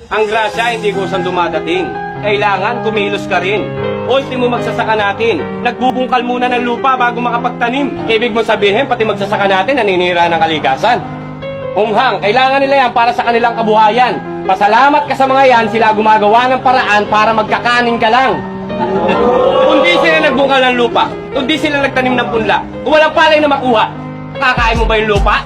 Ang grasya hindi kusang dumadating. Kailangan kumilos ka rin. Ultimo magsasaka natin. Nagbubungkal muna ng lupa bago makapagtanim. Ibig mo sabihin, pati magsasaka natin naninira ng kalikasan. Umhang, kailangan nila yan para sa kanilang kabuhayan. Pasalamat ka sa mga yan, sila gumagawa ng paraan para magkakanin ka lang. Kundi sila nagbungkal ng lupa, kundi sila nagtanim ng punla, kung walang palay na makuha, kakain mo ba yung lupa?